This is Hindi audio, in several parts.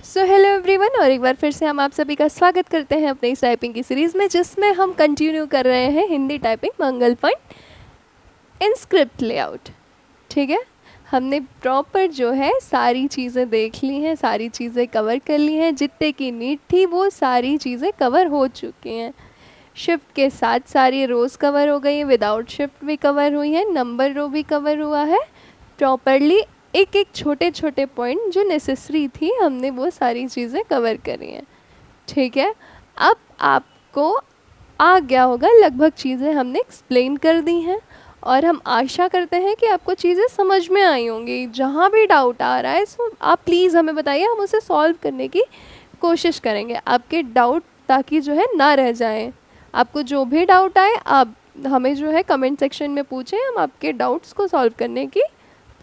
सो हेलो एवरीवन, और एक बार फिर से हम आप सभी का स्वागत करते हैं अपने इस टाइपिंग की सीरीज़ में, जिसमें हम कंटिन्यू कर रहे हैं Hindi typing Mangal point in script layout. ठीक है, हमने प्रॉपर जो है सारी चीज़ें देख ली हैं, सारी चीज़ें कवर कर ली हैं, जितने की नीड थी वो सारी चीज़ें कवर हो चुकी हैं। शिफ्ट के साथ सारी रोज़ कवर हो गई हैं, विदाउट शिफ्ट भी कवर हुई हैं, नंबर रो भी कवर हुआ है प्रॉपरली। एक एक छोटे छोटे पॉइंट जो नेसेसरी थी हमने वो सारी चीज़ें कवर करी हैं। ठीक है, अब आपको आ गया होगा, लगभग चीज़ें हमने एक्सप्लेन कर दी हैं और हम आशा करते हैं कि आपको चीज़ें समझ में आई होंगी। जहाँ भी डाउट आ रहा है सो आप प्लीज़ हमें बताइए, हम उसे सॉल्व करने की कोशिश करेंगे। आपके डाउट ताकि जो है ना रह जाएं। आपको जो भी डाउट आए आप हमें जो है कमेंट सेक्शन में पूछें, हम आपके डाउट्स को सॉल्व करने की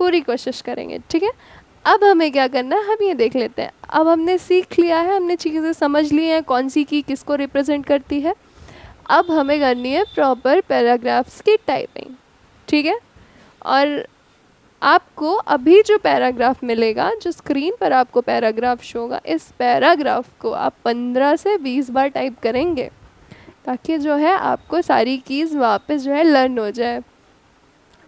पूरी कोशिश करेंगे। ठीक है, अब हमें क्या करना है हम ये देख लेते हैं। अब हमने सीख लिया है, हमने चीज़ें समझ ली हैं, कौन सी की किसको रिप्रेजेंट करती है। अब हमें करनी है प्रॉपर पैराग्राफ्स की टाइपिंग। ठीक है, और आपको अभी जो पैराग्राफ मिलेगा, जो स्क्रीन पर आपको पैराग्राफ शो होगा, इस पैराग्राफ को आप 15 से 20 बार टाइप करेंगे ताकि जो है आपको सारी कीज़ वापस जो है लर्न हो जाए।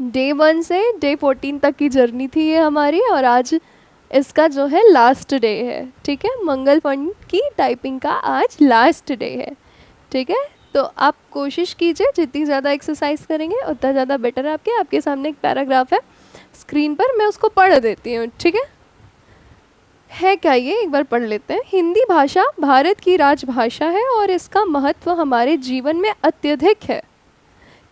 डे 1 से डे 14 तक की जर्नी थी ये हमारी, और आज इसका जो है लास्ट डे है। ठीक है, मंगल पॉइंट की टाइपिंग का आज लास्ट डे है। ठीक है, तो आप कोशिश कीजिए, जितनी ज़्यादा एक्सरसाइज करेंगे उतना ज़्यादा बेटर है। आपके सामने एक पैराग्राफ है स्क्रीन पर, मैं उसको पढ़ देती हूँ। ठीक है क्या ये, एक बार पढ़ लेते हैं। हिंदी भाषा भारत की राजभाषा है और इसका महत्व हमारे जीवन में अत्यधिक है।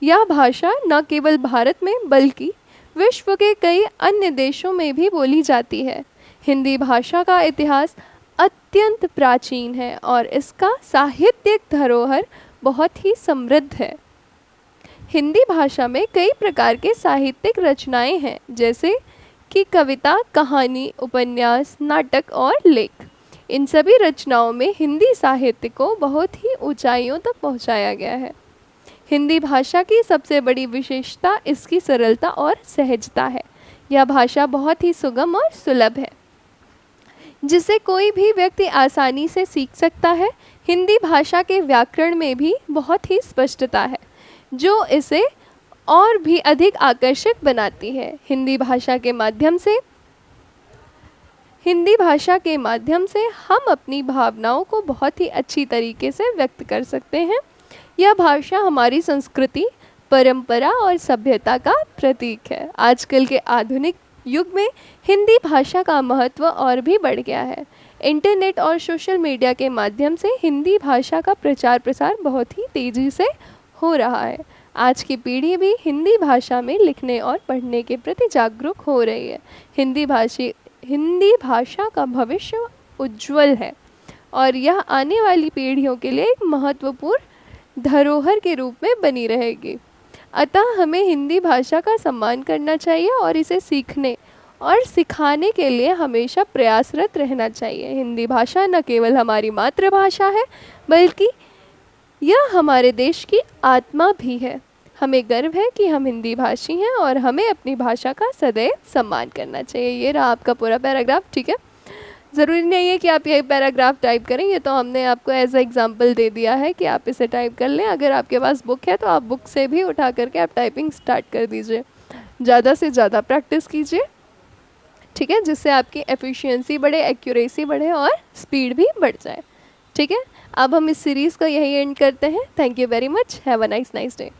यह भाषा न केवल भारत में बल्कि विश्व के कई अन्य देशों में भी बोली जाती है। हिंदी भाषा का इतिहास अत्यंत प्राचीन है और इसका साहित्यिक धरोहर बहुत ही समृद्ध है। हिंदी भाषा में कई प्रकार के साहित्यिक रचनाएं हैं, जैसे कि कविता, कहानी, उपन्यास, नाटक और लेख। इन सभी रचनाओं में हिंदी साहित्य को बहुत ही ऊंचाइयों तक पहुंचाया गया है। हिंदी भाषा की सबसे बड़ी विशेषता इसकी सरलता और सहजता है। यह भाषा बहुत ही सुगम और सुलभ है, जिसे कोई भी व्यक्ति आसानी से सीख सकता है। हिंदी भाषा के व्याकरण में भी बहुत ही स्पष्टता है, जो इसे और भी अधिक आकर्षक बनाती है। हिंदी भाषा के माध्यम से हम अपनी भावनाओं को बहुत ही अच्छी तरीके से व्यक्त कर सकते हैं। यह भाषा हमारी संस्कृति, परंपरा और सभ्यता का प्रतीक है। आजकल के आधुनिक युग में हिंदी भाषा का महत्व और भी बढ़ गया है। इंटरनेट और सोशल मीडिया के माध्यम से हिंदी भाषा का प्रचार प्रसार बहुत ही तेज़ी से हो रहा है। आज की पीढ़ी भी हिंदी भाषा में लिखने और पढ़ने के प्रति जागरूक हो रही है। हिंदी भाषा का भविष्य उज्जवल है और यह आने वाली पीढ़ियों के लिए एक महत्वपूर्ण धरोहर के रूप में बनी रहेगी। अतः हमें हिंदी भाषा का सम्मान करना चाहिए और इसे सीखने और सिखाने के लिए हमेशा प्रयासरत रहना चाहिए। हिंदी भाषा न केवल हमारी मातृभाषा है, बल्कि यह हमारे देश की आत्मा भी है। हमें गर्व है कि हम हिंदी भाषी हैं और हमें अपनी भाषा का सदैव सम्मान करना चाहिए। ये रहा आपका पूरा पैराग्राफ। ठीक है, ज़रूरी नहीं है कि आप ये पैराग्राफ टाइप करें, ये तो हमने आपको एज एग्जांपल दे दिया है कि आप इसे टाइप कर लें। अगर आपके पास बुक है तो आप बुक से भी उठा करके आप टाइपिंग स्टार्ट कर दीजिए। ज़्यादा से ज़्यादा प्रैक्टिस कीजिए, ठीक है, जिससे आपकी एफिशिएंसी बढ़े, एक्यूरेसी बढ़े और स्पीड भी बढ़ जाए। ठीक है, अब हम इस सीरीज़ को यही एंड करते हैं। Thank you very much, have a nice day.